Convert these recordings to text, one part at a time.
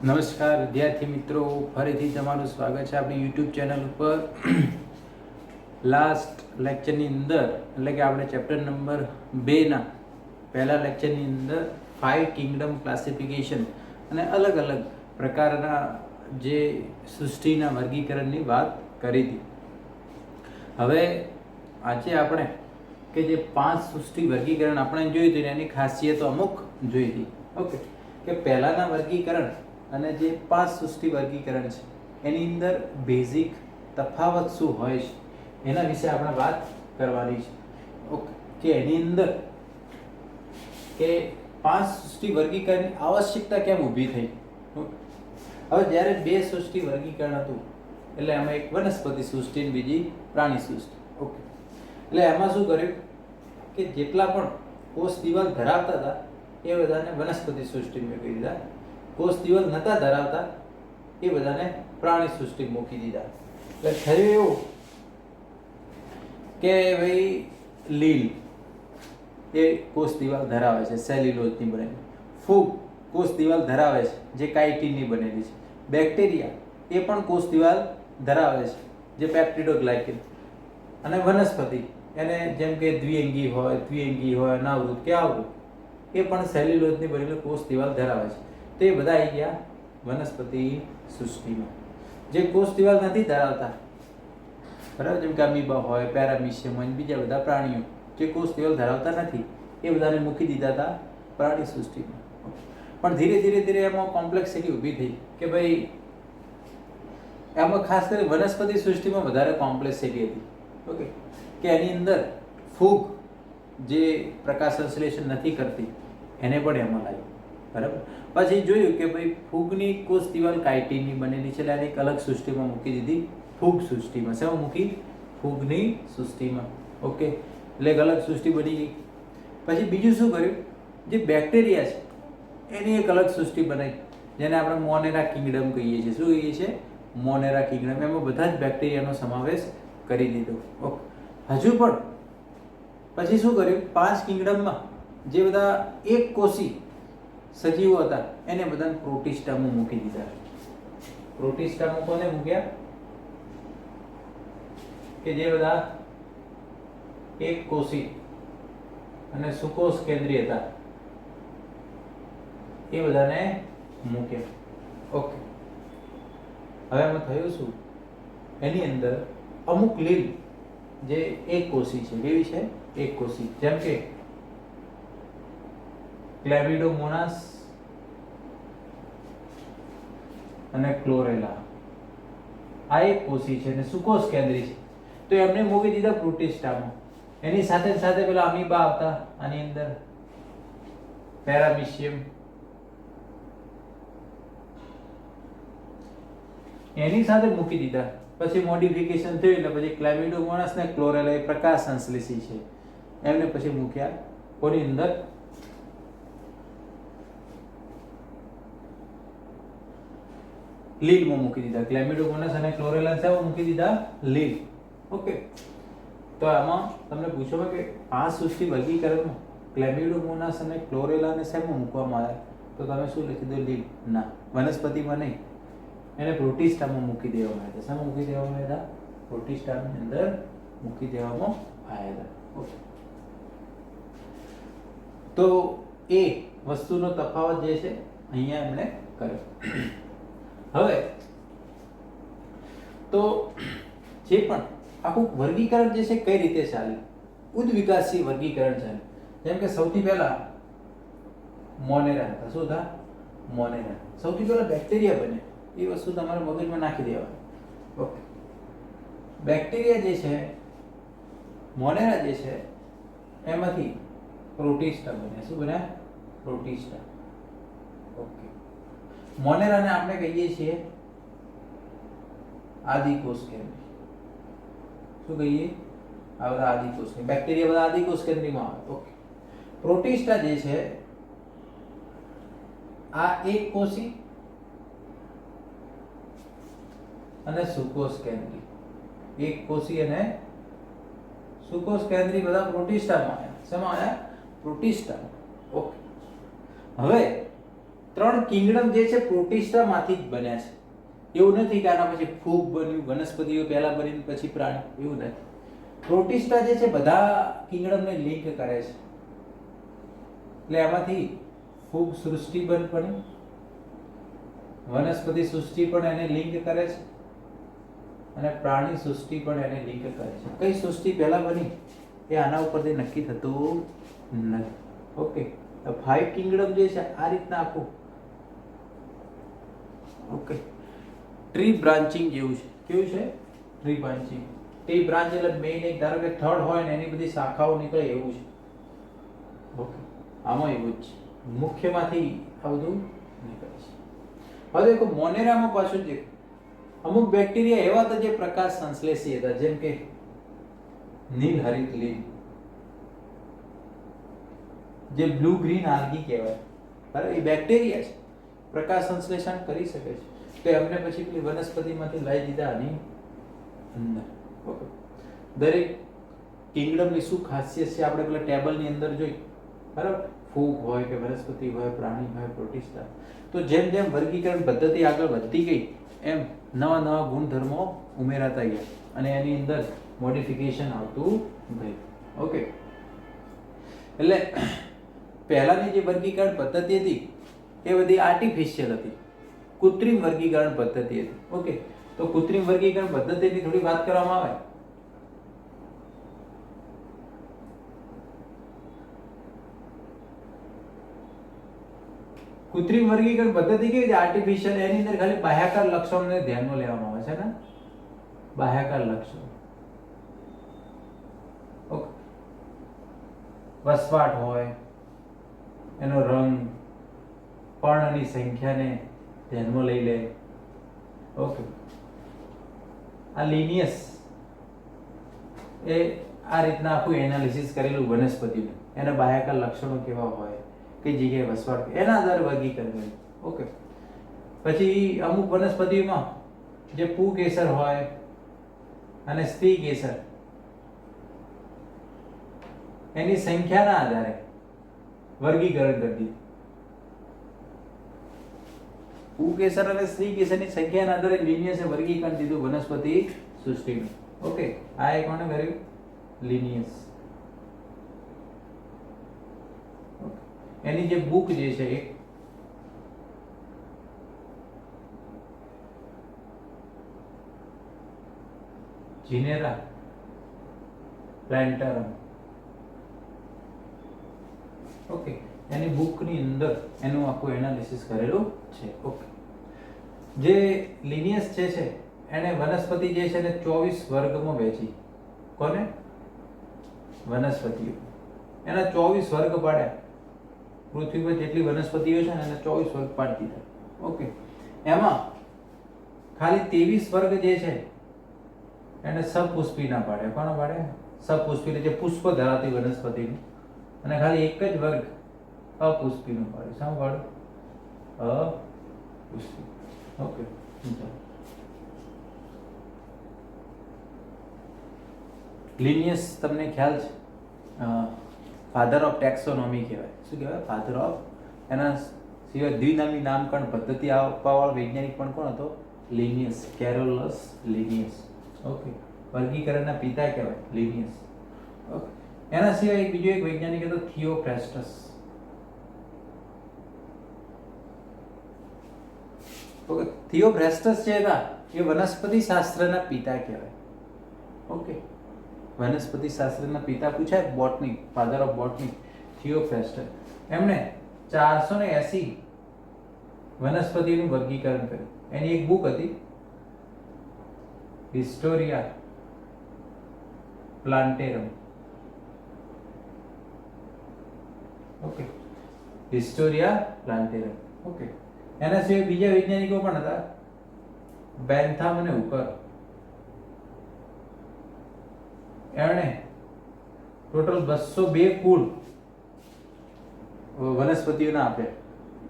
નમસ્કાર વિદ્યાર્થી મિત્રો, ફરીથી તમારું સ્વાગત છે આપણી યુટ્યુબ ચેનલ ઉપર. લાસ્ટ લેક્ચરની અંદર એટલે કે આપણે ચેપ્ટર નંબર 2ના પહેલા લેક્ચરની અંદર 5 કિંગડમ ક્લાસિફિકેશન અને અલગ અલગ પ્રકારના જે સૃષ્ટિના વર્ગીકરણની વાત કરી હતી. હવે આજે આપણે કે જે 5 સૃષ્ટિ વર્ગીકરણ આપણે જોયું હતું એની ખાસિયતો અમુક જોઈ હતી. ઓકે, કે પહેલાના વર્ગીકરણ અને જે 5 સૃષ્ટિ વર્ગીકરણ છે એની અંદર બેઝિક તફાવત શું હોય છે એના વિશે આપણે વાત કરવાની છે. ઓકે, કે એની અંદર કે 5 સૃષ્ટિ વર્ગીકરણની આવશ્યકતા કેમ ઊભી થઈ. હવે જ્યારે 2 સૃષ્ટિ વર્ગીકરણ હતું એટલે એમાં એક વનસ્પતિ સૃષ્ટિ અને બીજી પ્રાણી સૃષ્ટિ. ઓકે, એટલે એમાં શું કર્યું કે જેટલા પણ કોષ દિવાલ ધરાવતા હતા એ બધાને વનસ્પતિ સૃષ્ટિમાં મૂકી દીધા. કોષ દિવાલ નતા ધરાવતા એ બધાને પ્રાણી સૃષ્ટિ મૂકી દીધા. એટલે થયું એવું કે ભાઈ લીલ એ કોષ દિવાલ ધરાવે છે, સેલ્યુલોઝની બનેલી. ફૂગ કોષ દિવાલ ધરાવે છે, જે કાઇટિનની બનેલી છે. બેક્ટેરિયા એ પણ કોષ દિવાલ ધરાવે છે, જે પેપ્ટિડોગ્લાયકન. અને વનસ્પતિ એને જેમ કે દ્વિઅંગી હોય, અનાવૃત કે આવૃત, એ પણ સેલ્યુલોઝની બનેલી કોષ દિવાલ ધરાવે છે. તો એ બધા આવી ગયા વનસ્પતિ સૃષ્ટિમાં. જે કોષ દિવાલ નથી ધરાવતા, બરાબર, જેમ કે અમીબા હોય, પેરામીશિયમ હોય, બીજા બધા પ્રાણીઓ જે કોષ દિવાલ ધરાવતા નથી એ બધાને મૂકી દીધા હતા પ્રાણી સૃષ્ટિમાં. પણ ધીરે ધીરે એમાં કોમ્પ્લેક્સિટી ઊભી થઈ કે ભાઈ એમાં ખાસ કરી વનસ્પતિ સૃષ્ટિમાં વધારે કોમ્પ્લેક્સિટી હતી. ઓકે, કે એની અંદર ફૂગ જે પ્રકાશ સંશ્લેષણ નથી કરતી એને પણ એમાં લાવી, બરાબર. પછી જોયું કે ભાઈ ફૂગની કોષ દિવાલ કાઇટિનની બનેલી છે એટલે એને એક અલગ સૃષ્ટિમાં મૂકી દીધી, ફૂગ સૃષ્ટિમાં. શેમાં મૂકી? ફૂગની સૃષ્ટિમાં. ઓકે, એટલે એક અલગ સૃષ્ટિ બની ગઈ. પછી બીજું શું કર્યું, જે બેક્ટેરિયા છે એની એક અલગ સૃષ્ટિ બનાવી, જેને આપણે મોનેરા કિંગડમ કહીએ છીએ. શું કહીએ છીએ? મોનેરા કિંગડમ. એમાં બધા જ બેક્ટેરિયાનો સમાવેશ કરી દીધો. ઓકે, હજુ પણ પછી શું કર્યું, 5 કિંગડમમાં જે બધા એક કોષી સજીવો હતા એને બધાને પ્રોટિસ્ટામાં મૂકી દીધા. પ્રોટિસ્ટામાં કોને મૂક્યા? કે જે બધા એક કોષી અને સુકોષ કેન્દ્રીય હતા એ બધાને મૂક્યા. ઓકે, હવે એમાં થયું શું, એની અંદર અમુક લીલ જે એક કોષી છે, કેવી છે? એક કોષી. જેમ કે ક્લેમિડોમોનાસ અને ક્લોરેલા, આ એક કોષી છે અને સુકોષ કેન્દ્રી છે. તો એમને મૂકી દીધા પ્રોટિસ્ટામાં. એની સાથે સાથે પેલા અમીબા આવતા, આની અંદર પેરામીશિયમ, એની સાથે મૂકી દીધા. પછી મોડિફિકેશન થયું એટલે પછી ક્લેમિડોમોનાસ ને ક્લોરેલા એ પ્રકાશ સંશ્લેષી છે, એમને પછી મૂક્યા કોની અંદર? લીલમાં મૂકી દીધા. ક્લેમિડોમોનાસ અને ક્લોરેલા શેમાં મૂકી દીધા? લીલ. ઓકે, તો આમાં તમને પૂછો કે 5 સૃષ્ટિ વર્ગીકરણમાં ક્લેમિડોમોનાસ અને ક્લોરેલાને શેમાં મૂકવામાં આવ્યા? તો તમે શું લખી દો? લીલ. ના, વનસ્પતિમાં નહીં, એને પ્રોટિસ્ટામાં મૂકી દેવામાં આવ્યા હતા. શેમાં મૂકી દેવામાં આવ્યા હતા? પ્રોટિસ્ટાની અંદર મૂકી દેવામાં આવ્યા હતા. ઓકે, તો એ વસ્તુનો તફાવત જે છે અહીંયા એમણે કર્યો. હવે તો જે પણ આખું વર્ગીકરણ જે છે કઈ રીતે ચાલે, ઉદ્વિકાસી વર્ગીકરણ ચાલે. જેમ કે સૌથી પહેલા મોનેરા હતા. શું હતા? મોનેરા. સૌથી પહેલા બેક્ટેરિયા બને, એ વસ્તુ તમારે મગજમાં નાખી દેવાની. ઓકે, બેક્ટેરિયા જે છે, મોનેરા જે છે, એમાંથી પ્રોટિસ્ટા બને. શું બન્યા? પ્રોટિસ્ટા. ઓકે, મોનેરાને આપણે કહીએ છીએ આદિકોષ કેન્દ્રી. શું કહીએ? આ બધા આદિકોષ કેન્દ્રી. બેક્ટેરિયા બધા આદિકોષ કેન્દ્રીમાં આવે. ઓકે, પ્રોટિસ્ટા જે છે આ એક કોષી અને સુકોષ કેન્દ્રી. એક કોષી અને સુકોષ કેન્દ્રી બધા પ્રોટિસ્ટામાં આવ્યા. શેમાં આવ્યા? પ્રોટિસ્ટામાં. ઓકે, હવે 3 ત્રણ કિંગડમ જે છે પ્રોટિસ્ટામાંથી જ બન્યા છે. એવું નથી કે આના પછી ફૂગ બન્યું, વનસ્પતિઓ પહેલા બની પછી પ્રાણી, એવું નથી. પ્રોટિસ્ટા જે છે બધા કિંગડમને લિંક કરે છે. એટલે એમાંથી ફૂગ સૃષ્ટિ બની, વનસ્પતિ સૃષ્ટિ પણ એને લિંક કરે છે અને પ્રાણી સૃષ્ટિ પણ એને લિંક કરે છે. કઈ સૃષ્ટિ પહેલા બની એ આના ઉપરથી નક્કી થતું નથી. ઓકે, તો 5 કિંગડમ જે છે આ રીતના આખું. ઓકે, ટ્રી બ્રાન્ચિંગ જેવું છે. કેવું છે? Tree branching. ટ્રી બ્રાન્ચ એટલે મેઇન એક ધારો કે થડ હોય ને એની બધી શાખાઓ નીકળે એવું છે. ઓકે, આમાં એવું જ છે. મુખ્યમાંથી આ બધું નીકળે છે. હવે દેખો મોનેરામાં પાછું જે અમુક બેક્ટેરિયા એવા હતા જે પ્રકાશ સંશ્લેષી હતા, જેમ કે નીલહરિત લીલ, જે બ્લુ ગ્રીન આલ્ગી કહેવાય. બરાબર, એ બેક્ટેરિયા છે, પ્રકાશ સંશ્લેષણ કરી શકે છે. તો એમને પછી પેલી વનસ્પતિમાંથી લઈ દીધા આની અંદર. ઓકે, દરેક કિંગડમની શું ખાસિયત છે આપણે પેલા ટેબલની અંદર જોઈ. બરાબર, ફૂગ હોય કે વનસ્પતિ હોય, પ્રાણી હોય, પ્રોટિસ્ટા. તો જેમ જેમ વર્ગીકરણ પદ્ધતિ આગળ વધતી ગઈ એમ નવા નવા ગુણધર્મો ઉમેરાતા ગયા અને એની અંદર મોડિફિકેશન આવતું ગયું. ઓકે, એટલે પહેલાની જે વર્ગીકરણ પદ્ધતિ હતી એ બધી આર્ટિફિશિયલ હતી, કૃત્રિમ વર્ગીકરણ પદ્ધતિ હતી. ઓકે, તો કૃત્રિમ વર્ગીકરણ પદ્ધતિની થોડી વાત કરવામાં આવે. કૃત્રિમ વર્ગીકરણ પદ્ધતિ કેવી છે? આર્ટિફિશિયલ. એની અંદર ખાલી બાહ્યાકાર લક્ષણોને ધ્યાનમાં લેવામાં આવે છે ને, બાહ્યાકાર લક્ષણો. ઓકે, વસવાટ હોય, એનો રંગ, પર્ણની સંખ્યાને ધ્યાનમાં લઈ લે. ઓકે, આ લિનિયસ એ આ રીતના આખું એનાલિસિસ કરેલું વનસ્પતિનું, એના બાહ્યાકાર લક્ષણો કેવા હોય, કઈ જગ્યાએ વસવાટ, એના આધારે વર્ગીકરણ કર્યું. ઓકે, પછી અમુક વનસ્પતિઓમાં જે પુંકેસર હોય અને સ્ત્રી કેસર, એની સંખ્યાના આધારે વર્ગીકરણ કરી દીધું. પુંકેસર અને સ્ત્રી કેસરની સંખ્યાના આધારે લિનિયસે વર્ગીકરણ દીધું વનસ્પતિ સૃષ્ટિનું. ઓકે, આ એક કોણે કર્યું? લિનિયસ. એની જે બુક જે છે એક જીનેરા પ્લાન્ટરમ. ઓકે, એની બુકની અંદર એનું આખું એનાલિસિસ કરેલું છે. ઓકે, જે લિનિયસ છે એને વનસ્પતિ જે છે ને 24 વર્ગમાં વહેંચી. કોને? વનસ્પતિઓ. એના 24 વર્ગ પાડ્યા. પૃથ્વી પર જેટલી વનસ્પતિઓ છે ને એને 24 વર્ગ પાડી દીધા. ઓકે, એમાં ખાલી 23 વર્ગ જે છે એને સપુષ્પીના પાડે. કોનો પાડે? સપુષ્પી, જે પુષ્પ ધરાવતી વનસ્પતિનું. અને ખાલી એક જ વર્ગ અપુષ્પીનું પાડે. શું પાડે? અપુષ્પી. ઓકે, લિનિયસ તમને ખ્યાલ છે, ફાધર ઓફ ટેક્સોનોમી કહેવાય. શું કહેવાય? Father of. એના સિવાય દ્વિનામી નામકરણ પદ્ધતિ આપવાવાળો વૈજ્ઞાનિક પણ કોણ હતો? Linnaeus, Carolus Linnaeus. ઓકે, વર્ગીકરણના પિતા કહેવાય લિનિયસ. ઓકે, એના સિવાય બીજો એક વૈજ્ઞાનિક હતો થિયોફ્રેસ્ટસ. ઓકે, થિયોફ્રેસ્ટસ જે હતા એ વનસ્પતિ શાસ્ત્રના પિતા કહેવાય. ઓકે, વનસ્પતિ શાસ્ત્રના પિતા પૂછાય, બોટની, ફાધર ઓફ બોટની, થિયોફ્રેસ્ટસ. એમણે 480 વનસ્પતિનું વર્ગીકરણ કર્યું. એની એક બુક હતી હિસ્ટોરિયા પ્લાન્ટેરમ. ઓકે, હિસ્ટોરિયા પ્લાન્ટેરમ. ઓકે, એના સિવાય બીજા વૈજ્ઞાનિકો પણ હતા, બેન્થામ અને હુકર. એમણે ટોટલ 202 કુળ વનસ્પતિઓના આપ્યા.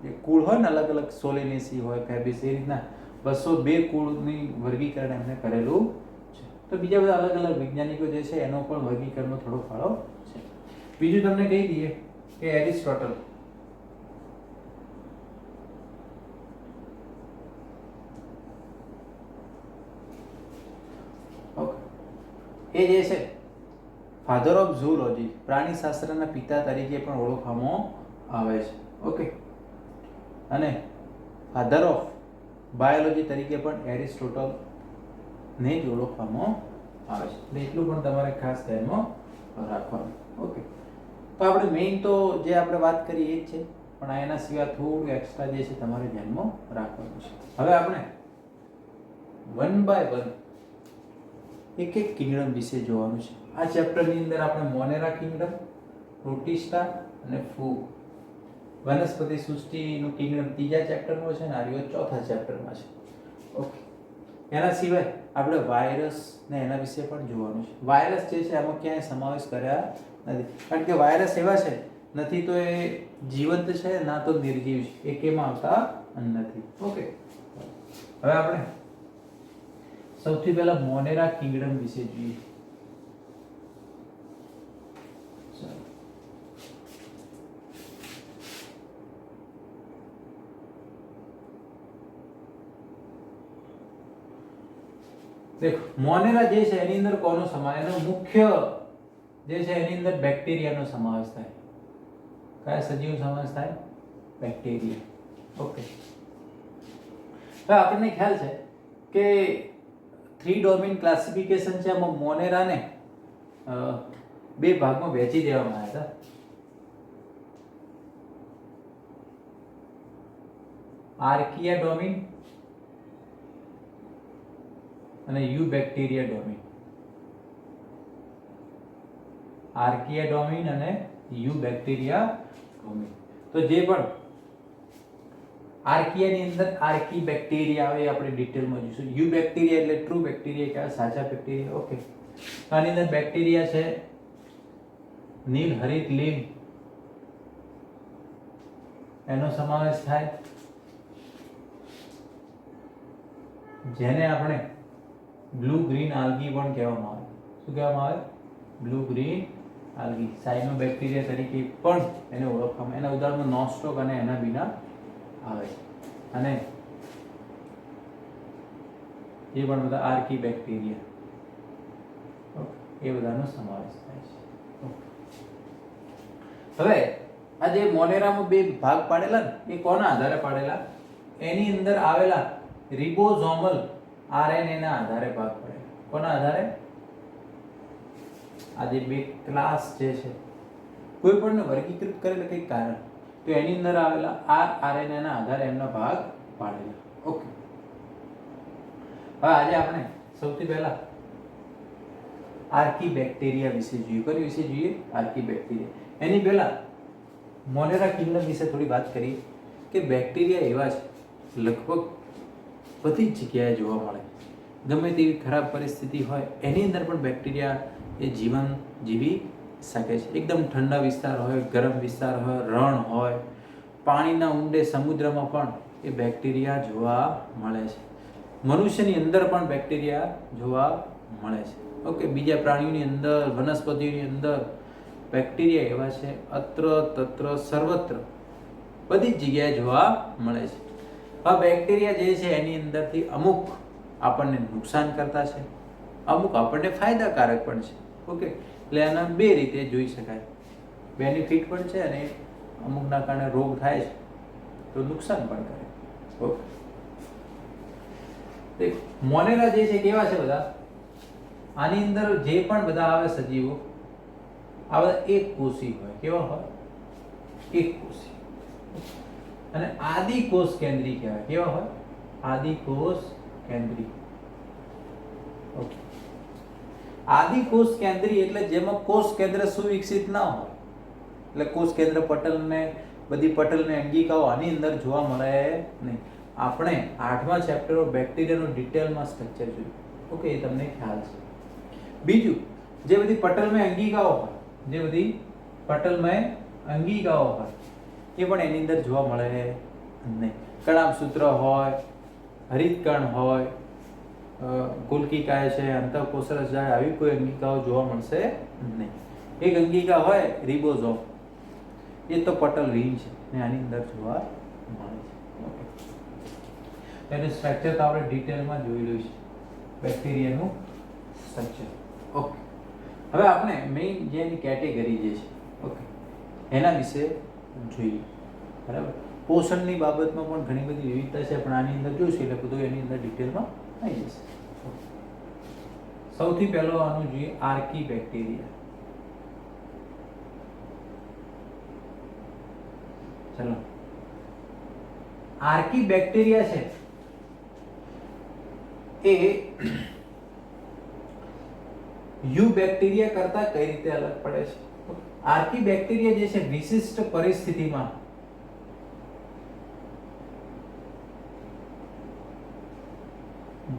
જે કુળ હોય ને, અલગ અલગ સોલેનેસી હોય, ફેબેસી, એ રીતના 202 કુળની વર્ગીકરણ એમને કરેલું છે. તો બીજા બધા અલગ અલગ વૈજ્ઞાનિકો જે છે એનો પણ વર્ગીકરણનો થોડો ફાળો છે. બીજું તમને કહી દઈએ કે એરિસ્ટોટલ એ જે છે ફાધર ઓફ ઝૂલોજી, પ્રાણીશાસ્ત્રના પિતા તરીકે પણ ઓળખવામાં આવે છે. ઓકે, અને ફાધર ઓફ બાયોલોજી તરીકે પણ એરિસ્ટોટલ ને જ ઓળખવામાં આવે છે. એટલે એટલું પણ તમારે ખાસ ધ્યાનમાં રાખવાનું. ઓકે, તો આપણે મેઇન તો જે આપણે વાત કરી એ જ છે, પણ એના સિવાય થોડું એક્સ્ટ્રા જે છે તમારે ધ્યાનમાં રાખવાનું છે. હવે આપણે વન બાય વન એક એક કિંગડમ વિશે જોવાનું છે. આ ચેપ્ટરની અંદર આપણે મોનેરા કિંગડમ, પ્રોટિસ્ટા અને ફૂગ, વનસ્પતિ સૃષ્ટિનું કિંગડમ ત્રીજા ચેપ્ટરમાં છે ને આ ચોથા ચેપ્ટરમાં છે. ઓકે, એના સિવાય આપણે વાયરસ ને એના વિશે પણ જોવાનું છે. વાયરસ જે છે આમાં ક્યાંય સમાવેશ કર્યા નથી, કારણ કે વાયરસ એવા છે નથી તો એ જીવંત છે ના તો નિર્જીવ છે, એ કેમ આવતા નથી. ઓકે, હવે આપણે સૌથી પહેલા મોનેરા કિંગડમ વિશે જોઈએ. દેખો, મોનેરા જે છે એની અંદર કોનો સમાવેશ, એનો મુખ્ય જે છે એની અંદર બેક્ટેરિયાનો સમાવેશ થાય. કયા સજીવનો સમાવેશ થાય? બેક્ટેરિયા. ઓકે, હવે આપણને ખ્યાલ છે કે 3 ડોમેન ક્લાસિફિકેશન છે, એમાં મોનેરાને બે ભાગમાં વહેંચી દેવામાં આવ્યા હતા. આર્કિયા ડોમેન અને you bacteria domain. Archaea domain અને યુ બેક્ટેરિયા ડોમેન. તો જે પણ આર્કિયાની અંદર આર્કી બેક્ટેરિયા આવે એ આપણે ડિટેલમાં જોઈશું. યુ બેક્ટેરિયા એટલે ટ્રુ બેક્ટેરિયા, કહેવાય સાચા બેક્ટેરિયા. ઓકે, આની અંદર બેક્ટેરિયા છે નીલ હરિત લીલ, એનો સમાવેશ થાય, જેને આપણે બ્લુ ગ્રીન આલ્ગી પણ કહેવામાં આવે. શું કહેવામાં આવે? Blue green algae. સાયનોબેક્ટેરિયા તરીકે પણ એને ઓળખવામાં, એના ઉદાહરણમાં નોસ્ટોક અને એના વિના આવે. અને એ પણ બધા આર્કી બેક્ટેરિયા, એ બધાનો સમાવેશ થાય છે. હવે આ જે મોનેરામાં બે ભાગ પાડેલા ને એ કોના આધારે પાડેલા? એની અંદર આવેલા રિબોઝોમલ આરએનએ ના આધારે ભાગ પડેલા. કોના આધારે? આ જે બે ક્લાસ જે છે કોઈ પણ વર્ગીકૃત કરેલા કઈ કારણ, તો એની અંદર આવેલા આ આરએનએ ના આધારે એમના ભાગ પાડેલા. ઓકે, હવે આજે આપણે સૌથી પહેલા આર્કી બેક્ટેરિયા વિશે જોઈએ. કઈ વિશે જોઈએ? આર્કી બેક્ટેરિયા. એની પહેલા મોનેરા કિંગડમ વિશે થોડી વાત કરીએ કે બેક્ટેરિયા એવા છે લગભગ બધી જ જગ્યાએ જોવા મળે. ગમે તેવી ખરાબ પરિસ્થિતિ હોય એની અંદર પણ બેક્ટેરિયા એ જીવન જીવી શકે છે. એકદમ ઠંડા વિસ્તાર હોય, ગરમ વિસ્તાર હોય, રણ હોય, પાણીના ઊંડે સમુદ્રમાં પણ એ બેક્ટેરિયા જોવા મળે છે. મનુષ્યની અંદર પણ બેક્ટેરિયા જોવા મળે છે. ઓકે, બીજા પ્રાણીઓની અંદર, વનસ્પતિઓની અંદર બેક્ટેરિયા એવા છે અત્ર તત્ર સર્વત્ર બધી જ જગ્યાએ જોવા મળે છે. આ બેક્ટેરિયા જે છે એની અંદરથી અમુક આપણને નુકસાન કરતા છે, અમુક આપણને ફાયદાકારક પણ છે. ઓકે, એટલે આના બે રીતે જોઈ શકાય. બેનિફિટ પણ છે અને અમુકના કારણે રોગ થાય છે તો નુકસાન પણ કરે. ઓકે, દેખો મોનેરા જે છે કેવા છે બધા? આની અંદર જે પણ બધા આવે સજીવો આ બધા એક કોષી હોય. કેવા હોય? એક કોષી. અને આદિ કોષ કેન્દ્રી કહેવાય. કેવા હોય? આદિ કોષ કેન્દ્રી. ઓકે, આદિ કોષ કેન્દ્રી એટલે જેમાં કોષ કેન્દ્ર સુવિકસિત ના હોય, એટલે કોષ કેન્દ્ર પટલ ને બધી પટલ ને અંગિકાઓ આની અંદર જોવા મળે નહીં. આપણે 8મા ચેપ્ટરમાં બેક્ટેરિયાનું ડિટેલમાં સ્ટ્રક્ચર જોયું. ઓકે, એ તમને ખ્યાલ છે. બીજું, જે બધી પટલમય અંગિકાઓ હોય, જે બધી પટલમય અંગિકાઓ હોય એ પણ એની અંદર જોવા મળે નહીં. કણાભસૂત્ર હોય, હરિતકણ હોય, ગોલકીકાય છે, અંતઃકોષરસ જાય, આવી કોઈ અંગિકાઓ જોવા મળશે નહીં. એક અંગિકા હોય રિબોઝોમ, એ તો પટલ વિહીન છે ને આની અંદર જોવા મળે છે. ઓકે, એનું સ્ટ્રક્ચર તો આપણે ડિટેલમાં જોઈ લઈશું, બેક્ટેરિયાનું સ્ટ્રક્ચર. ઓકે, હવે આપણે મેઇન જેની કેટેગરી જે છે, ઓકે, એના વિશે જોઈએ. બરાબર. પોષણની બાબતમાં પણ ઘણી બધી વિવિધતા છે, પણ આની અંદર જોઈશું એટલે બધું એની અંદર ડિટેલમાં આવી જશે. સૌથી પહેલો આનું જોઈએ આર્કી બેક્ટેરિયા. ચલો, આર્કી બેક્ટેરિયા છે એ યુ બેક્ટેરિયા કરતા કઈ રીતે અલગ પડે છે? આર્કી બેક્ટેરિયા જે છે વિશિષ્ટ પરિસ્થિતિમાં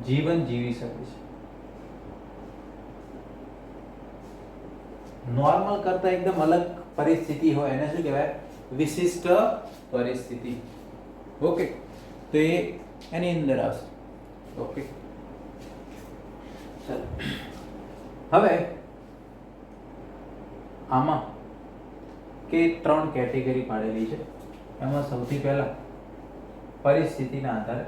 જીવન જીવી શકે છે. નોર્મલ કરતા એકદમ અલગ પરિસ્થિતિ હોય એને શું કહેવાય? વિશિષ્ટ પરિસ્થિતિ. ઓકે, તો એ એની અંદર આવશે. ઓકે, ચાલો હવે આમાં કે 3 કેટેગરી પાડેલી છે. એમાં સૌથી પહેલા પરિસ્થિતિના આધારે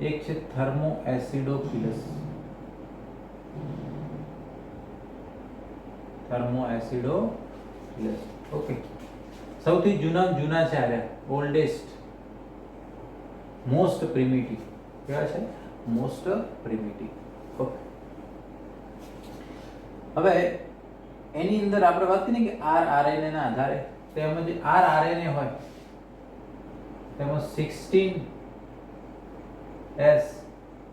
એક છે થર્મો એસિડોફિલસ. થર્મો એસિડોફિલસ. ઓકે, સૌથી જૂના છે આ ઓલ્ડેસ્ટ, મોસ્ટ પ્રિમિટિવ. કેવા છે? Most primitive. ઓકે, હવે એની અંદર આપણે વાત કરીએ કે આરઆરએનએ ના આધારે, તેમાં જે આરઆરએનએ હોય તેમાં 16S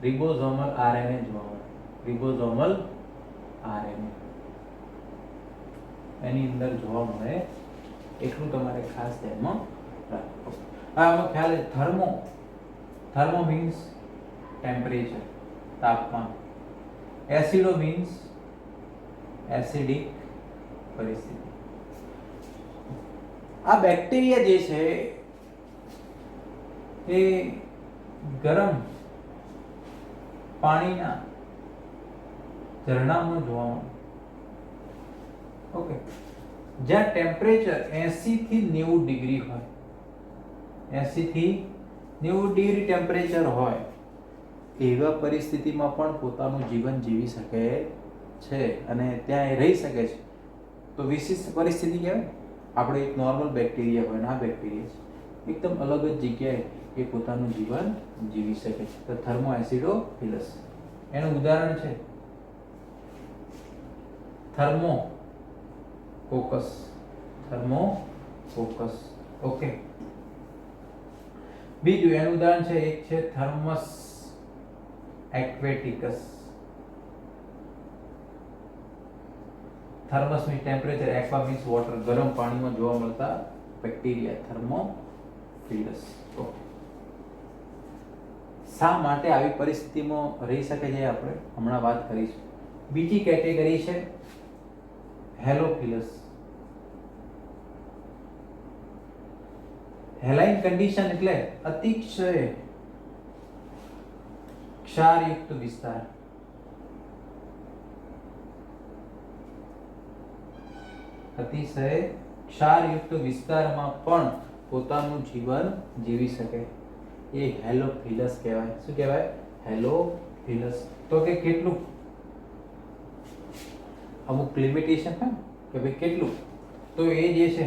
રિબોઝોમલ આરએનએ જોવા મળે. રિબોઝોમલ આરએનએ એની અંદર જોવા મળે, એટલું તમારે ખાસ ધ્યાનમાં રાખવું. આનો ખ્યાલ છે થર્મો. થર્મો મીન્સ ટેમ્પરેચર, તાપમાન. એસિડો મીન્સ એસિડિક પરિસ્થિતિ. આ બેક્ટેરિયા જે છે એ ગરમ પાણીના ઝરણામાં જોવા મળે. ઓકે, જ્યાં ટેમ્પરેચર 80 થી 90 ડિગ્રી હોય, 80 થી 90 ડિગ્રી ટેમ્પરેચર હોય એવા પરિસ્થિતિમાં પણ પોતાનું જીવન જીવી શકે છે અને ત્યાં એ રહી શકે છે. તો વિશિષ્ટ પરિસ્થિતિ કહેવાય. આપણે એક નોર્મલ બેક્ટેરિયા હોય, ના બેક્ટેરિયા છે એકદમ અલગ જ જગ્યાએ એ પોતાનું જીવન જીવી શકે છે. તો થર્મો એસિડોફિલસ એનું ઉદાહરણ છે થર્મોકોકસ. થર્મોકોકસ. ઓકે, બીજું એનું ઉદાહરણ છે, એક છે Thermus aquaticus. Thermus means temperature, aqua means water, ગરમ પાણીમાં જોવા મળતા બેક્ટેરિયા થર્મોફિલસ. ઓકે, શા માટે આવી પરિસ્થિતિમાં રહી શકે છે આપણે હમણાં વાત કરીશું. બીજી કેટેગરી છે હેલોફિલસ. હેલાઇન કન્ડિશન એટલે અતિશય ક્ષારયુક્ત વિસ્તાર. અતિશય ક્ષારયુક્ત વિસ્તારમાં પણ પોતાનું જીવન જીવી શકે એ હેલોફિલસ કહેવાય. શું કહેવાય? હેલોફિલસ. તો કે કેટલું? અમુક લિમિટેશન હોય કે ભાઈ કેટલું, તો એ જે છે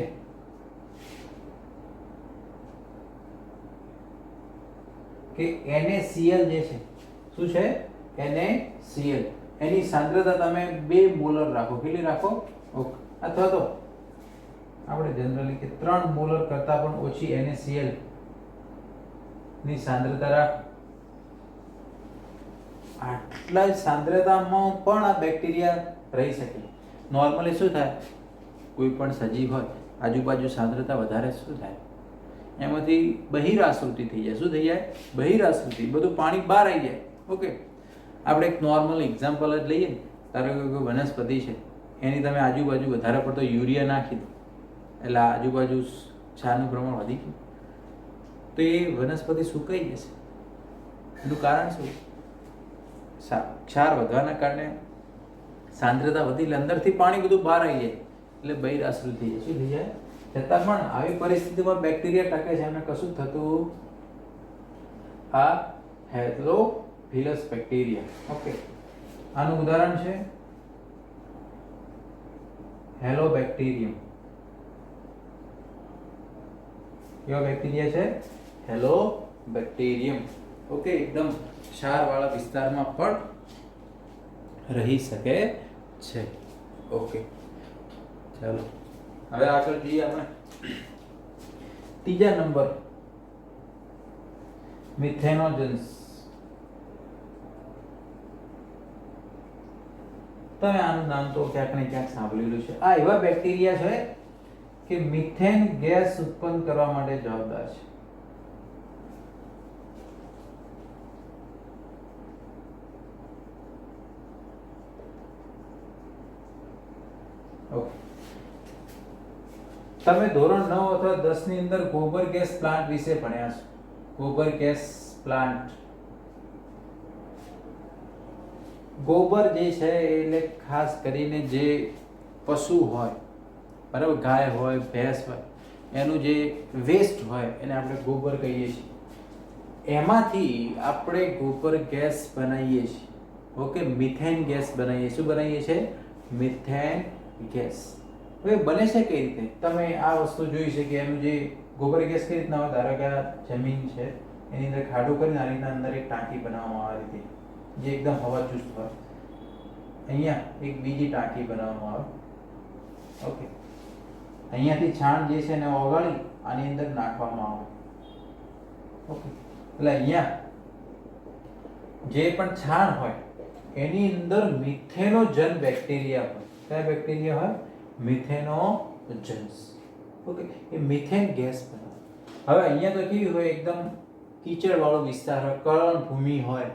કે NaCl જે છે, શું છે? NaCl. એની સાંદ્રતા તમે 2 મોલર રાખો. કેટલી રાખો? ઓકે, અથવા તો આપણે જનરલી કે 3 મોલર કરતા પણ ઓછી NaCl ની સાંદ્રતા રાખો. આટલા સાંદ્રતામાં પણ આ બેક્ટેરિયા રહી શકે. નોર્મલી શું થાય, કોઈ પણ સજીવ હોય આજુબાજુ સાંદ્રતા વધારે શું થાય, એમાંથી બહિરાશ્રુતિ થઈ જાય. શું થઈ જાય? બહિરાશ્રુતિ. બધું પાણી બહાર આવી જાય. ઓકે, આપણે એક નોર્મલ એક્ઝામ્પલ જ લઈએ. ધારો કે કોઈ વનસ્પતિ છે, એની તમે આજુબાજુ વધારે પડતો યુરિયા નાખી દો એટલે આજુબાજુ ક્ષારનું પ્રમાણ વધી ગયું, તો એ વનસ્પતિ સુકાઈ જશે. એનું કારણ શું? ક્ષાર વધવાના કારણે સાંદ્રતા વધી એટલે અંદરથી પાણી બધું બહાર આવી જાય એટલે બહિરાશ્રુતિ થઈ જાય. શું થઈ જાય? છતાં પણ આવી પરિસ્થિતિમાં બેક્ટેરિયા ટકે છે અને કશું થતું. આ હેલોફિલસ બેક્ટેરિયા. ઓકે, આનું ઉદાહરણ છે હેલોબેક્ટેરિયમ. કેવા બેક્ટેરિયા છે? હેલોબેક્ટેરિયમ. ઓકે, એકદમ ક્ષારવાળા વિસ્તારમાં પણ રહી શકે છે. ઓકે, ચાલો હવે આગળ જઈએ આપણે. ત્રીજા નંબર, મિથેનોજન્સ. તમે આનું નામ તો ક્યાંક ને ક્યાંક સાંભળેલું છે. આ એવા બેક્ટેરિયા છે કે મિથેન ગેસ ઉત્પન્ન કરવા માટે જવાબદાર છે. તમે ધોરણ 9 અથવા 10 ની અંદર ગોબર ગેસ પ્લાન્ટ વિશે ભણ્યા છો. ગોબર ગેસ પ્લાન્ટ. ગોબર જે છે એટલે ખાસ કરીને જે પશુ હોય, બરાબર, ગાય હોય, ભેંસ હોય, એનું જે વેસ્ટ હોય એને આપણે ગોબર કહીએ છીએ. એમાંથી આપણે ગોબર ગેસ બનાવીએ છીએ. ઓકે, મિથેન ગેસ બનાવીએ. શું બનાવીએ છીએ? Methane gas. હવે બને છે કઈ રીતે? તમે આ વસ્તુ જોઈ છે કે એનું જે ગોબર ગેસ કઈ રીતના હોય? ધારો કે આ જમીન છે, એની અંદર ખાડો કરીને આની અંદર એક ટાંકી બનાવવામાં આવે રીતે, જે એકદમ હવાચુસ્ત હોય. અહીંયા એક બીજી ટાંકી બનાવવામાં આવે. ઓકે, અહીંયાથી છાણ જે છે એને ઓગાળી આની અંદર નાખવામાં આવે. ઓકે, એટલે અહીંયા જે પણ છાણ હોય એની અંદર મિથેનોજન બેક્ટેરિયા હોય. કયા બેક્ટેરિયા હોય? મિથેનોજન્સ. ઓકે, એ મિથેન ગેસ બનાવે. હવે અહીંયા તો કેવી હોય? એકદમ કીચડ વાળો વિસ્તાર હોય, કળણ ભૂમિ હોય,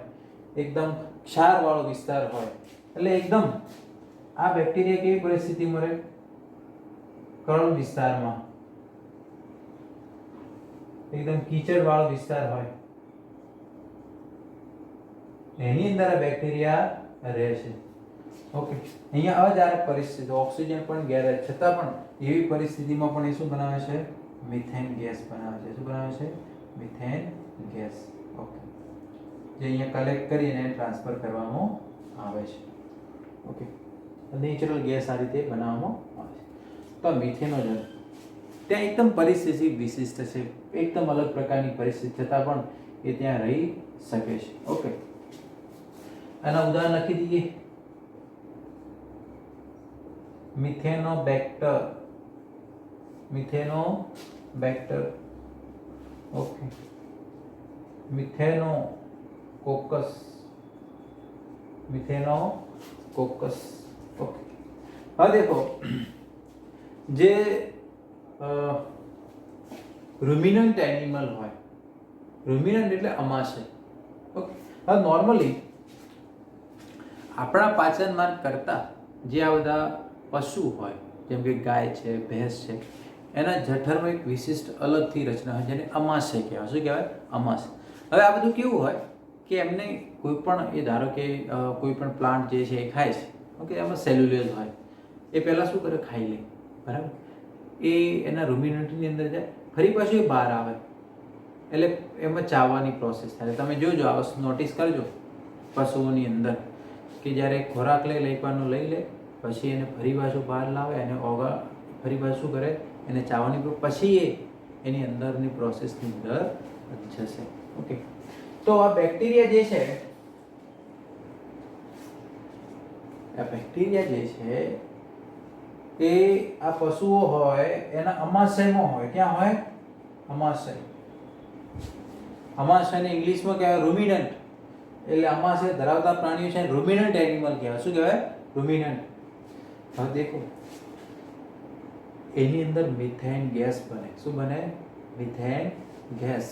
એકદમ ક્ષાર વાળો વિસ્તાર હોય. એટલે એકદમ આ બેક્ટેરિયા કેવી પરિસ્થિતિમાં રહે? કળણ વિસ્તારમાં, એકદમ કીચડ વાળો વિસ્તાર હોય, એની અંદર આ બેક્ટેરિયા રહે છે. ઓકે, અહીંયા અજારક પરિસ્થિતિ, ઓક્સિજન પણ ગેરહાજર છતાં પણ એવી પરિસ્થિતિમાં પણ એ શું બનાવે છે? મિથેન ગેસ બનાવે છે. શું બનાવે છે? Methane gas. ઓકે, જે અહીંયા કલેક્ટ કરીને ટ્રાન્સફર કરવામાં આવે છે. ઓકે, નેચરલ ગેસ આ રીતે બનાવવામાં આવે છે. તો મિથેનોજન ત્યાં એકદમ પરિસ્થિતિ વિશિષ્ટ છે, એકદમ અલગ પ્રકારની પરિસ્થિતિ છતાં પણ એ ત્યાં રહી શકે છે. ઓકે, આના ઉદાહરણ લખી દઈએ. મિથેનોબેક્ટર. મિથેનોબેક્ટર. ઓકે, મિથેનોકોકસ. મિથેનોકોકસ. ઓકે, હવે દેખો, જે રૂમિનન્ટ એનિમલ હોય, રૂમિનન્ટ એટલે અમાશય. ઓકે, હવે નોર્મલી આપણા પાચન માર્ગ કરતા જે આ બધા પશુ હોય, જેમ કે ગાય છે, ભેંસ છે, એના જઠરમાં એક વિશિષ્ટ અલગથી રચના હોય જેને અમાશય કહેવાય. શું કહેવાય? અમાશય. હવે આ બધું કેવું હોય કે એમને કોઈ પણ, એ ધારો કે કોઈ પણ પ્લાન્ટ જે છે એ ખાય છે. ઓકે, એમાં સેલ્યુલોઝ હોય, એ પહેલાં શું કરે? ખાઈ લે. બરાબર, એ એના રૂમિનન્ટની અંદર જાય, ફરી પાછું એ બહાર આવે, એટલે એમાં ચાવવાની પ્રોસેસ થાય. તમે જોજો, આ વસ્તુ નોટિસ કરજો પશુઓની અંદર કે જ્યારે ખોરાક લે, એકવારનો લઈ લે, પછી એને ફરી પાછું બહાર લાવે, એને ફરી પાછું શું કરે? એને ચાવવાની, પછી એ એની અંદરની પ્રોસેસની અંદર જશે. ઓકે, તો આ બેક્ટેરિયા જે છે, આ બેક્ટેરિયા જે છે એ આ પશુઓ હોય એના અમાશયમાં હોય. ક્યાં હોય? અમાશય. અમાશયને ઇંગ્લિશમાં કહેવાય રૂમિનન્ટ. એટલે અમાશય ધરાવતા પ્રાણીઓ છે રૂમિનન્ટ એનિમલ કહેવાય. શું કહેવાય? રૂમિનન્ટ. હવે દેખો, એની અંદર મિથેન ગેસ બને. શું બને? Methane gas.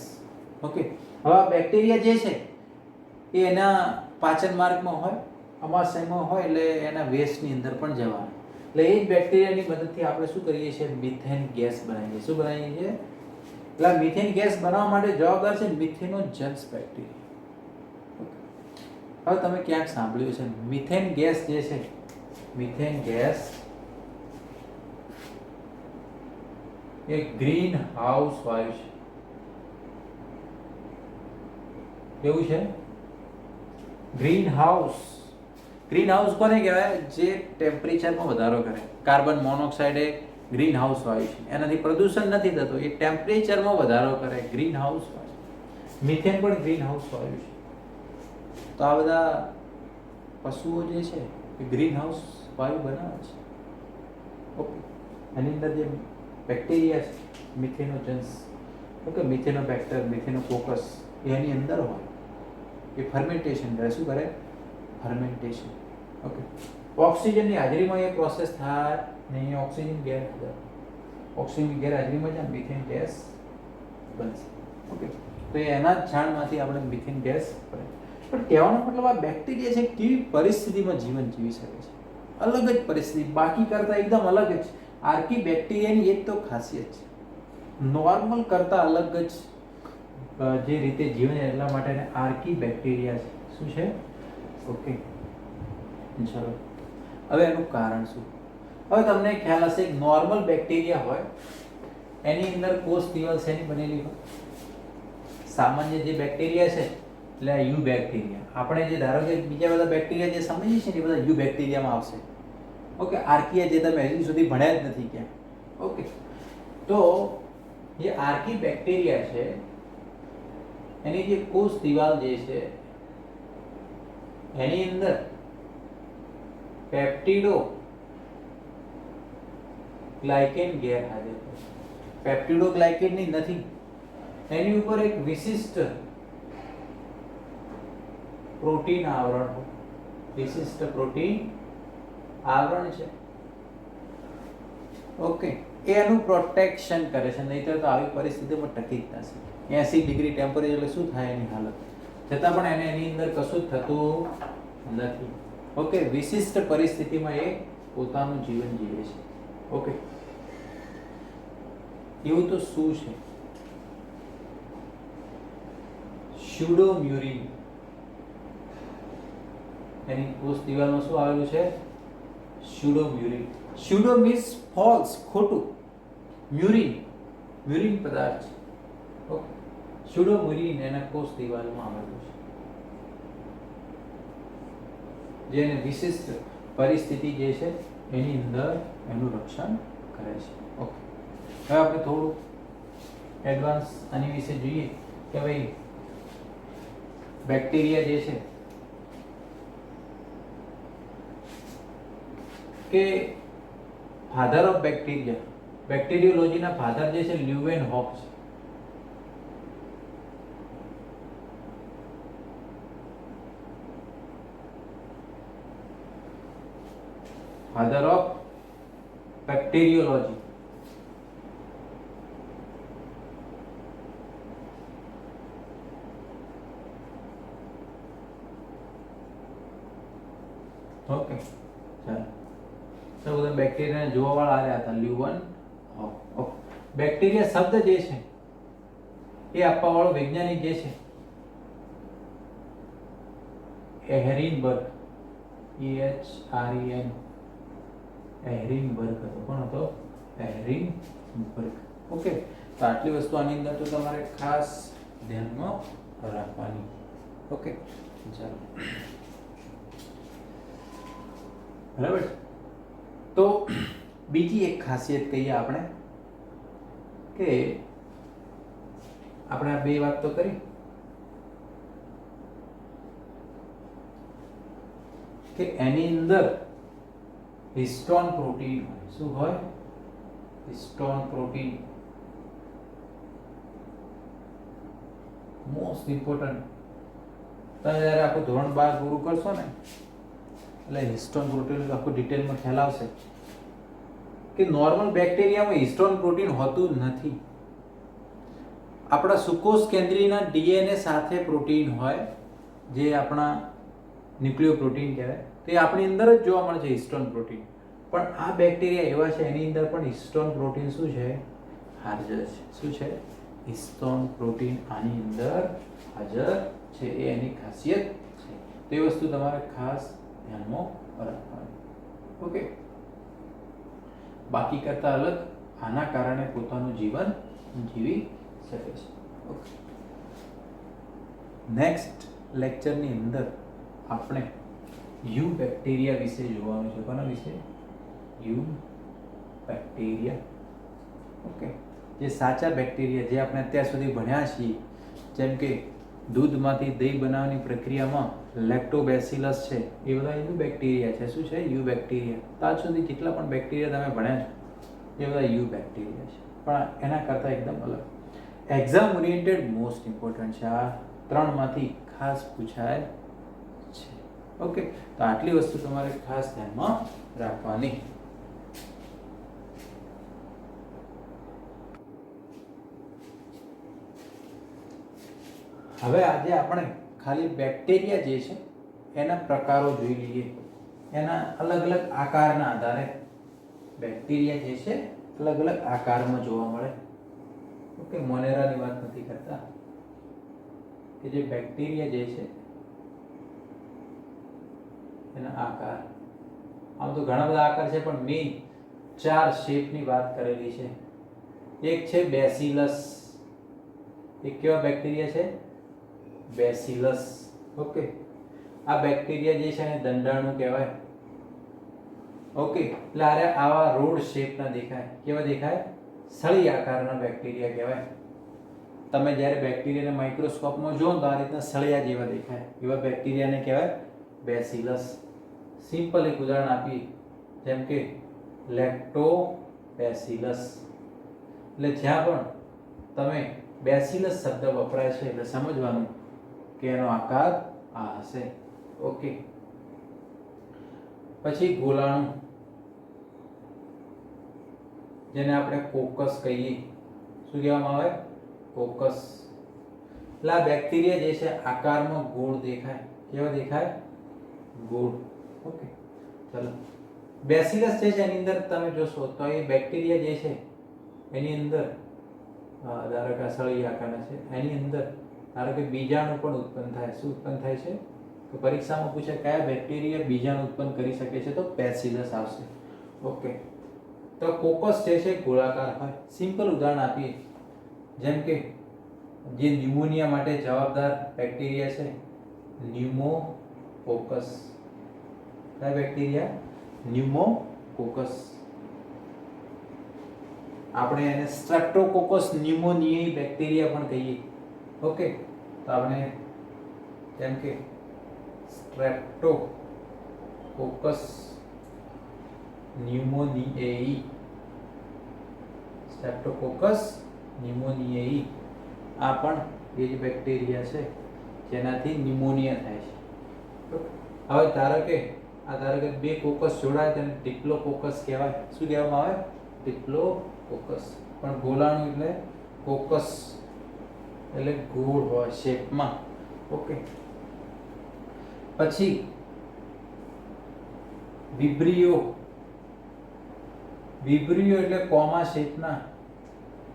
ઓકે, હવે આ બેક્ટેરિયા જે છે એ એના પાચન માર્ગમાં હોય, અમાશયમાં હોય, એટલે એના વેસ્ટની અંદર પણ જવાનું. એટલે એ જ બેક્ટેરિયાની મદદથી આપણે શું કરીએ છીએ? મિથેન ગેસ બનાવીએ. શું બનાવીએ છીએ? એટલે મિથેન ગેસ બનાવવા માટે જવાબદાર છે મિથેનોજન્સ બેક્ટેરિયા. હવે તમે ક્યાંક સાંભળ્યું છે મિથેન ગેસ જે છે, મિથેન ગેસ એ ગ્રીન હાઉસ વાયુ છે. કેવું છે? ગ્રીન હાઉસ ગ્રીન હાઉસ કોને કહેવાય? જે ટેમ્પરેચરમાં વધારો કરે. કાર્બન મોનોક્સાઇડ એ ગ્રીન હાઉસ વાયુ છે, એનાથી પ્રદૂષણ નથી થતું, એ ટેમ્પરેચરમાં વધારો કરે, ગ્રીન હાઉસ વાયુ. મિથેન પણ ગ્રીન હાઉસ વાયુ છે. તો આ બધા પશુઓ જે છે એ ગ્રીન હાઉસ વાયુ બનાવે છે. ઓકે, એની અંદર જે બેક્ટેરિયા છે, મિથેનોજન્સ, ઓકે, મિથેનોબેક્ટર, મિથેનોકોકસ, એની અંદર હોય, એ ફર્મેન્ટેશન કરે. શું કરે? ફર્મેન્ટેશન. ઓકે, ઓક્સિજનની હાજરીમાં એ પ્રોસેસ થાય નહીં, ઓક્સિજન ગેરહાજર, ઓક્સિજનની ગેરહાજરીમાં જ મિથેન ગેસ બનશે. ઓકે, તો એના જ ઝાડમાંથી આપણે મિથેન ગેસ બને. પણ કહેવાનો મતલબ આ બેક્ટેરિયા છે કેવી પરિસ્થિતિમાં જીવન જીવી શકે છે? અલગ જ પરિસ્થિતિ, બાકી કરતાં એકદમ અલગ જ. આર્કી બેક્ટેરિયાની એક તો ખાસિયત છે, નોર્મલ કરતાં અલગ જ જે રીતે જીવન, એટલા માટે આર્કી બેક્ટેરિયા છે. શું છે? ઓકે, ચલો હવે એનું કારણ શું? હવે તમને ખ્યાલ હશે, એક નોર્મલ બેક્ટેરિયા હોય એની અંદર કોષ દિવાલ શેની બનેલી હોય? સામાન્ય જે બેક્ટેરિયા છે એટલે આ યુ બેક્ટેરિયા. આપણે જે ધારો કે બીજા બધા બેક્ટેરિયા જે સમજીએ છીએ ને એ બધા યુ બેક્ટેરિયામાં આવશે. ઓકે, આર્કિયા જે તમે હજી સુધી ભણ્યા જ નથી ક્યાં. ઓકે, તો જે આર્કી બેક્ટેરિયા છે એની જે કોષ દિવાલ જે છે એની અંદર પેપ્ટિડો ગ્લાયકેન ગેરહાજર છે. પેપ્ટિડો ગ્લાયકેન ની નથી, એની ઉપર એક વિશિષ્ટ પ્રોટીન આવરણ હોય, વિશિષ્ટ પ્રોટીન આવરણ છે. ઓકે, એ એનું પ્રોટેક્શન કરે છે, નહીતર તો આવી પરિસ્થિતિમાં ટકી જ થશે. 80 ડિગ્રી ટેમ્પરેચર એટલે શું થાય એની હાલત? છતાં પણ એને એની અંદર કશું જ થતું નથી. ઓકે, વિશિષ્ટ પરિસ્થિતિમાં એ પોતાનું જીવન જીવે છે. ઓકે, એવું તો શું છે? સ્યુડોમ્યુરિન. એની કોષ દિવાલમાં શું આવેલું છે? સ્યુડોમ્યુરિન. સ્યુડો મીન્સ ફોલ્સ, ખોટું. મ્યુરિન, મ્યુરિન પદાર્થ છે. ઓકે, સ્યુડોમ્યુરિન એના કોષ દિવાલમાં આવેલું છે, જેને વિશિષ્ટ પરિસ્થિતિ જે છે એની અંદર એનું રક્ષણ કરે છે. ઓકે, હવે આપણે થોડું એડવાન્સ આની વિશે જોઈએ કે ભાઈ બેક્ટેરિયા જે છે કે ફાધર ઓફ બેક્ટેરિયા, બેક્ટેરિયોલોજીના ફાધર જે છે લ્યુવેનહોફ છે. Father of બેક્ટેરિયોલોજી. ઓકે, ચાલો તો બધા બેક્ટેરિયાને જોવા વાળા આવ્યા હતા લ્યુવેનહોફ. બેક્ટેરિયા શબ્દ જે છે એ આપવા વાળો વૈજ્ઞાનિક જે છે એહરિનબર્ગ, EHREN, એહરિનબર્ગ હતો. કોણ હતો? એહરિનબર્ગ. ઓકે, તો આટલી વસ્તુ આની અંદર તો તમારે ખાસ ધ્યાનમાં રાખવાની. ઓકે, ચાલો બરાબર. તો બીજી એક ખાસિયત કહીએ આપણે કે આપણે આ બે વાત તો કરી કે એની અંદર હિસ્ટોન પ્રોટીન હોય. શું હોય? Histone protein. Most important. તમે જ્યારે આખું ધોરણ 12 પૂરું કરશો ને એટલે હિસ્ટોન પ્રોટીન આખું ડિટેલમાં ખ્યાલ આવશે કે નોર્મલ બેક્ટેરિયામાં હિસ્ટોન પ્રોટીન હોતું નથી. આપણા સુકોષ કેન્દ્રીયના ડીએનએ સાથે પ્રોટીન હોય, જે આપણા ન્યુક્લિયોપ્રોટીન કહેવાય, તે આપણી અંદર જ જોવા મળે છે હિસ્ટોન પ્રોટીન. પણ આ બેક્ટેરિયા એવા છે એની અંદર પણ હિસ્ટોન પ્રોટીન શું છે? હાજર છે. શું છે? હિસ્ટોન પ્રોટીન આની અંદર હાજર છે. એ એની ખાસિયત છે. તો એ વસ્તુ તમારે ખાસ ધ્યાનમાં રાખવાની. ઓકે, બાકી કરતા અલગ આના કારણે પોતાનું જીવન જીવી શકે છે. ઓકે, નેક્સ્ટ લેક્ચરની અંદર આપણે યુ બેક્ટેરિયા વિશે જોવાનું છે. કોના વિશે? You bacteria. ઓકે, જે સાચા બેક્ટેરિયા જે આપણે અત્યાર સુધી ભણ્યા છીએ, જેમ કે દૂધમાંથી દહીં બનાવવાની પ્રક્રિયામાં લેક્ટોબેસિલસ છે, એ બધા યુ બેક્ટેરિયા છે. શું છે? You bacteria. તો આજ સુધી જેટલા પણ બેક્ટેરિયા તમે ભણ્યા છો એ બધા યુ બેક્ટેરિયા છે, પણ એના કરતાં એકદમ અલગ. એક્ઝામ ઓરિએન્ટેડ મોસ્ટ ઇમ્પોર્ટન્ટ છે. આ ત્રણમાંથી ખાસ પૂછાય છે. ઓકે, તો આટલી વસ્તુ તમારે ખાસ ધ્યાનમાં રાખવાની. હવે આજે આપણે ખાલી બેક્ટેરિયા જે છે એના પ્રકારો જોઈ લઈએ. એના અલગ અલગ આકારના આધારે બેક્ટેરિયા જે છે અલગ અલગ આકારમાં જોવા મળે. ઓકે, મોનેરાની વાત નથી કરતા, કે જે બેક્ટેરિયા જે છે એના આકાર. આમ તો ઘણા બધા આકાર છે, પણ મેઇન 4 શેપની વાત કરેલી છે. એક છે બેસિલસ. એક કેવા બેક્ટેરિયા છે? બેસિલસ. ઓકે, આ બેક્ટેરિયા જે છે એને દંડાણુ કહેવાય. ઓકે, એટલે આવા રોડ શેપના દેખાય. કેવા દેખાય? સળી આકારના બેક્ટેરિયા કહેવાય. તમે જ્યારે બેક્ટેરિયાને માઇક્રોસ્કોપમાં જુઓ તો આ રીતના સળિયા જેવા દેખાય, એવા બેક્ટેરિયાને કહેવાય બેસિલસ. સિમ્પલ એક ઉદાહરણ આપીએ, જેમ કે લેક્ટોબેસિલસ. એટલે જ્યાં પણ તમે બેસિલસ શબ્દ વપરાય છે એટલે સમજવાનું કે એનો આકાર આ હશે. ઓકે, પછી ગોલાણુ, જેને આપણે કોકસ કહીએ. શું કહેવામાં આવે? કોકસ. એટલે આ બેક્ટેરિયા જે છે આકારમાં ગોળ દેખાય. કેવા દેખાય? ગોળ. ઓકે, ચલો. બેસિલસ જે છે એની અંદર તમે જોશો તો એ બેક્ટેરિયા જે છે એની અંદર ધારો કે સળી આકારના છે, એની અંદર ધારો કે બીજાણુ પણ ઉત્પન્ન થાય. શું ઉત્પન્ન થાય છે? તો પરીક્ષામાં પૂછે કયા બેક્ટેરિયા બીજાણુ ઉત્પન્ન કરી શકે છે, તો બેસિલસ આવશે. ઓકે, તો કોકસ જે છે ગોળાકાર હોય. સિમ્પલ ઉદાહરણ આપીએ, જેમ કે જે ન્યુમોનિયા માટે જવાબદાર બેક્ટેરિયા છે ન્યુમોકોકસ. કયા બેક્ટેરિયા? ન્યુમોકોકસ. આપણે એને સ્ટ્રેપ્ટોકોકસ ન્યુમોનિયાઈ બેક્ટેરિયા પણ કહીએ. ઓકે, તો આપણે જેમ કે સ્ટ્રેપ્ટોકોકસ ન્યુમોનિયાઈ, સ્ટ્રેપ્ટોકોકસ ન્યુમોનિયાઈ આ પણ એ જ બેક્ટેરિયા છે જેનાથી ન્યુમોનિયા થાય છે. હવે ધારો કે બે કોકસ જોડાય તેને ડિપ્લોકોકસ કહેવાય. શું કહેવામાં આવે? ડિપ્લોકોકસ. પણ ગોલાણુ એટલે કોકસ, એટલે ગોળ હોય શેપમાં. ઓકે, પછી વિબ્રિયો. વિબ્રિયો એટલે કોમા શેપના.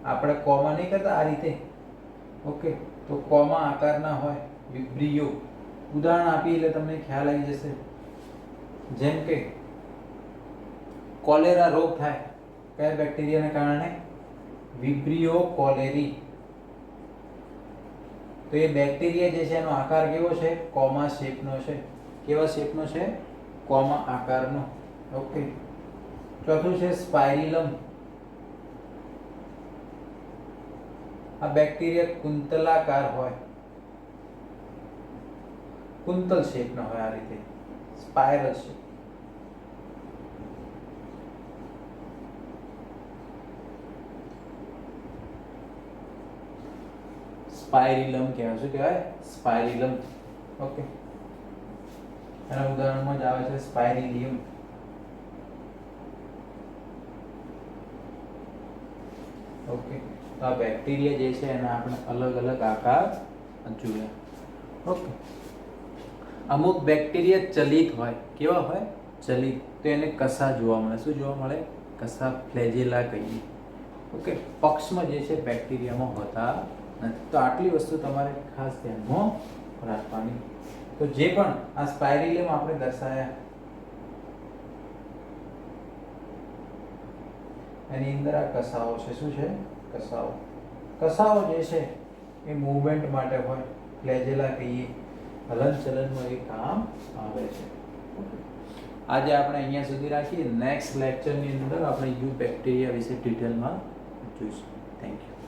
આપણે કોમા નહીં કરતા આ રીતે. ઓકે, તો કોમા આકારના હોય વિબ્રિયો. ઉદાહરણ આપી એટલે તમને ખ્યાલ આવી જશે. જેમ કે કોલેરા રોગ થાય કયા બેક્ટેરિયાને કારણે? વિબ્રિયો કોલેરી. તો એ બેક્ટેરિયા જે છે એનો આકાર કેવો છે? કોમા શેપનો છે. કેવા શેપનો છે? કોમા આકારનો. ઓકે, ચોથું છે સ્પાઇરિલમ. આ બેક્ટેરિયા કુંતલાકાર હોય, કુંતલ શેપનો હોય, આ રીતે સ્પાઇરલ શેપ. સ્પાઇરિલમ કહેવાય. શું કહેવાય? સ્પાઇરિલમ. ઓકે, એના ઉદાહરણમાં જ આવે છે સ્પાઇરિલિયમ. ઓકે, તો આ બેક્ટેરિયા જે છે એના આપણે અલગ અલગ આકાર જોયા. ઓકે, અમુક બેક્ટેરિયા ચલિત હોય. કેવા હોય? ચલિત. તો એને કસા જોવા મળે. શું જોવા મળે? કસા, ફ્લેજેલા કહીએ. ઓકે, પક્ષમાં જે છે બેક્ટેરિયામાં હોતા નથી. તો આટલી વસ્તુ તમારે ખાસ ધ્યાનમાં રાખવાની. તો જે પણ આ સ્પાઇરિલિયમ આપણે દર્શાયા એની અંદર આ કસાઓ છે. શું છે? કસાઓ. કસાઓ જે છે એ મૂવમેન્ટ માટે હોય, ફ્લેજેલા કહીએ, હલનચલનમાં એ કામ આવે છે. આજે આપણે અહીંયા સુધી રાખીએ. નેક્સ્ટ લેક્ચરની અંદર આપણે યુ બેક્ટેરિયા વિશે ડિટેલમાં જોઈશું. Thank you.